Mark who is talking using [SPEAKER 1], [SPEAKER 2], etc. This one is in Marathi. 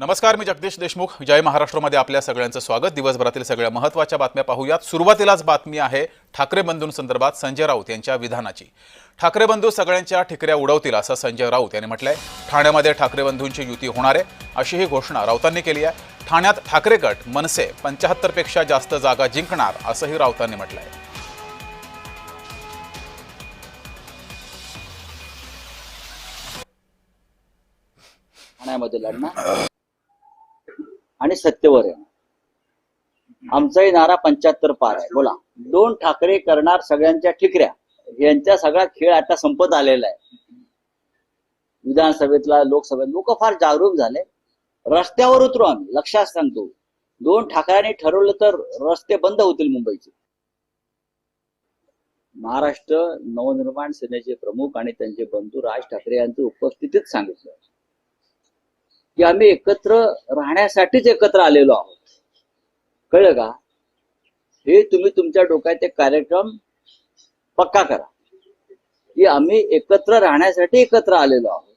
[SPEAKER 1] नमस्कार, मी जगदीश देशमुख. जय महाराष्ट्रमध्ये आपल्या सगळ्यांचं स्वागत. दिवसभरातील सगळ्या महत्त्वाच्या बातम्या पाहूयात. सुरुवातीलाच बातमी आहे ठाकरे बंधूंसंदर्भात संजय राऊत यांच्या विधानाची. ठाकरे बंधू सगळ्यांच्या ठिकऱ्या उडवतील असं संजय राऊत यांनी म्हटलंय. ठाण्यामध्ये ठाकरे बंधूंची युती होणार आहे अशी ही घोषणा राऊतांनी केली आहे. ठाण्यात ठाकरे गट मनसे 75 पेक्षा जास्त जागा जिंकणार असंही राऊतांनी म्हटलंय.
[SPEAKER 2] ठाण्यामध्ये लढणार आणि सत्तेवर आहे. आमचाही नारा 75 पार आहे. बोला, 2 ठाकरे करणार सगळ्यांच्या ठिकऱ्या. यांचा सगळा खेळ आता संपत आलेला आहे. विधानसभेतला, लोकसभेत लोक फार जागरूक झाले. रस्त्यावर उतरू आम्ही, लक्षात सांगतो. 2 ठाकऱ्यांनी ठरवलं तर रस्ते बंद होतील मुंबईचे. महाराष्ट्र नवनिर्माण सेनेचे प्रमुख आणि त्यांचे बंधू राज ठाकरे यांच्या उपस्थितीत सांगितलं की आम्ही एकत्र राहण्यासाठीच एकत्र आलेलो आहोत. कळलं का? हे तुम्ही तुमच्या डोक्यात एक कार्यक्रम पक्का करा की आम्ही एकत्र राहण्यासाठी एकत्र आलेलो आहोत.